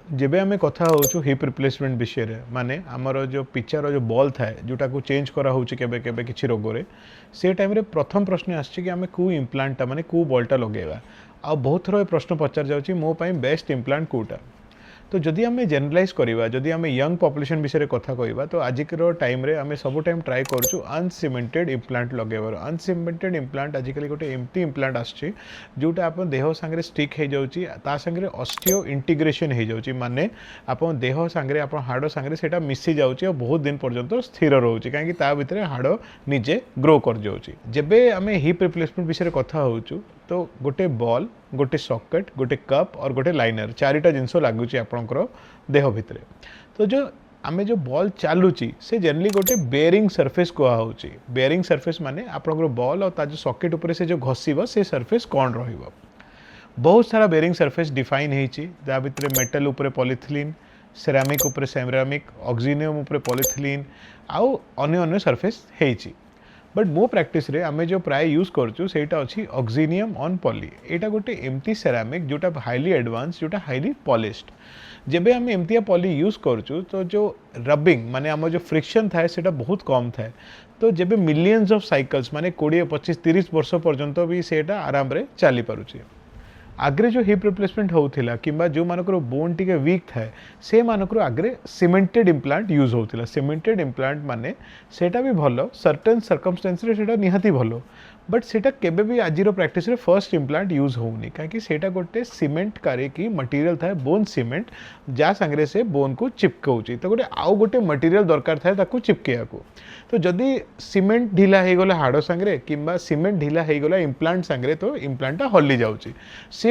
जेबे आम कथा हो हिप रिप्लेसमेंट विषय माने आमर जो पिचार जो बॉल थाए जोटा को चेंज करा केबे किसी रोग से टाइम रे प्रथम प्रश्न आसछि कि आमे कौ इम्प्लांटा माने कौ बॉलटा लगेगा आ बहुत थर प्रश्न पचार जाउछि मो पई बेस्ट इम्प्लांट कोटा। तो जदि आम जेनरलाइज करवा जदि आम यंग पॉपुलेशन विषय में कथा कहवा तो आजिकर टाइम रे आम सब टाइम ट्राए करूँ अनसीमेंटेड इम्प्लांट लगेबार। अनसीमेंटेड इम्प्लांट आजिकल गोटे एमती इम्प्लांट आसछि जोटा आप देह सांगे स्टिक हो जाउछि ता सांगे ऑस्टियो इंटीग्रेशन हो जाउछि माने आप देह सांगे आप हाड़ सांगे सेटा मिसी जाउछि और बहुत दिन पर्यंत स्थिर रोचे कहीं ता भितर हाड़ निजे ग्रो कर जाउछि। जेबे आम हिप रिप्लेसमेंट विषय में कथा होचु तो गोटे बॉल गोटे सॉकेट गोटे कप और गोटे लाइनर चारिटा जिनस लगुच आपंकर देह भितर। तो जो आमे जो बॉल चलुची से जनरली गोटे बेरिंग सरफेस कहुच्छी। बेरिंग सरफेस माने आपंकर बॉल और जो सॉकेट उपर से जो घसीब से सरफेस कौन रहिबो। बहुत सारा बेरिंग सरफेस डिफाइन होती जहाँ भितर मेटल उपरे पॉलीथिलीन सेरामिक उपरे सेरामिक ऑक्सीनियम उपरे पॉलीथिलीन आउ अन्य अन्य सरफेस होती। बट मो प्रैक्टिस रे आमे जो प्राय यूज करचु सेटा अछि ऑक्सीनियम ऑन पॉली। एटा गोटे एमती सेरामिक जोटा हाईली एडवांस जोटा हाईली पॉलिश्ड। जेबे आमे एमती पॉली यूज करचु तो जो रबिंग माने आम जो फ्रिक्शन थाए सेटा बहुत कम थाए। तो जेबे मिलियंस ऑफ साइकिल्स माने 20 25 30 वर्ष पर्यंत भी सेटा आराम रे चली पारुछि। आग्रे जो हिप रिप्लेसमेंट होता कि जो मानकर बोन टी वीक थाए से मानकर आग्रे सीमेंटेड इम्प्लांट यूज होता। सीमेंटेड इम्प्लांट माने सेटा भी भलो सर्टेन सर्कमस्टेंस रे सेटा निहाती भलो बट सेटा केबे भी आजिरो प्रैक्टिस रे फर्स्ट इम्प्लांट यूज होउनी कहीं सेटा गोटे सीमेंट करे कि मटेरियल थाए बोन सीमेंट जा सांगे से बोन को चिपकाउची। तो गोटे आउ गोटे मटेरियल दरकार थाए ताकू चिपकेया को। तो जदि सीमेंट ढिला हो गला हाड़ सांगे किंबा सीमेंट ढिला हो गला इम्प्लांट सांगे तो इम्प्लांटा हल्ली जाउची। से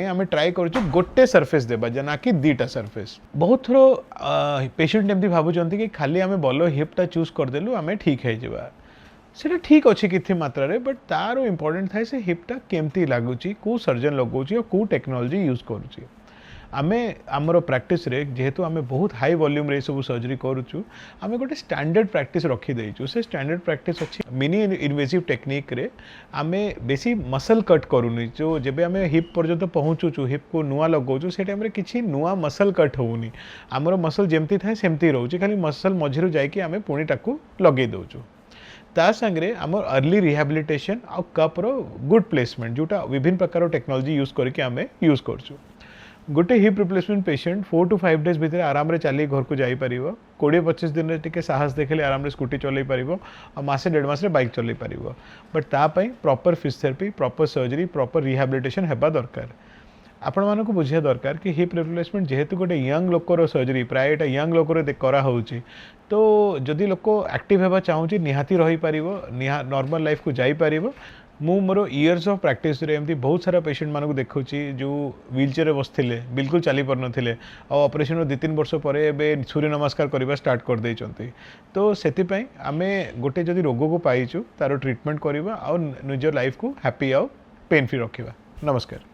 आम ट्राए करूँ गोटे सरफेस देबा जना कि दीटा सरफेस। बहुत थर पेशेंट एमती भावुं कि खाली आम बल हिपटा चूज करदेलु आम ठीक है सेटा ठीक अच्छी किसी मात्रा रे बट तार इम्पोर्टेंट थाए से हिपटा केमती लगुच कौ सर्जन लगौची और कौ टेक्नोलोजी यूज करुच्ची। आमे आमर प्रैक्टिस रे जेहेतु आमे बहुत हाई वॉल्यूम रे सब सर्जरी करूचु आमे गोटे स्टैंडर्ड प्रैक्टिस रखी देइचु। से स्टैंडर्ड प्रैक्टिस अच्छी मिनी इन्वेसिव टेक्निक रे आमे बेसी मसल कट करूनी। जो जेबे आमे हिप पर्यंत पहुँचुचु हिप को नुआ लगौचु से टाइम रे किछि नुआ मसल कट होउनी। आमर मसल जेमती थाए सेमती रहउची खाली मसल मझिरु जाइकी आमे पुणी टाकू लगे दउचु। ता संगे आम अर्ली रिहैबिलिटेशन आ कप रो गुड प्लेसमेंट जोटा विभिन्न प्रकार टेक्नोलोजी यूज करके आमे यूज करचु। गोटे hip replacement patient 4 to 5 days भितर आराम रे चली घर को जाई परिबो। 20-25 दिन रे टिके साहस देखले आराम रे स्कूटी चलै परिबो और मासे 1.5 मास रे बाइक चलै परिबो। बट ता पई proper physiotherapy proper surgery proper rehabilitation हेबा दरकार। आपण मानको बुझिया दरकार कि हिप रिप्लेसमेंट जेहेतु गोटे यंग लोकर सर्जरी प्राय एटा यंग लोकर करा होउची। तो जदि लोक एक्टिव हेबा चाहूची निहाती रही पारिबो नॉर्मल लाइफ को जाई पारिबो। मु मोर इयर्स ऑफ प्रैक्टिस रे एमती बहुत सारा पेशेंट मानक देखुची जो व्हीलचेयर रे बसथिले बिल्कुल चली पार नथिले आ ऑपरेशन रो 2-3 वर्ष परे एबे सूर्य नमस्कार करबा स्टार्ट कर दैचंती। तो सेति पई आमे गोटे जदि रोग को पाइचु तारो ट्रीटमेंट करबा और निज लाइफ को हैप्पी और पेन फ्री रखिबा। नमस्कार।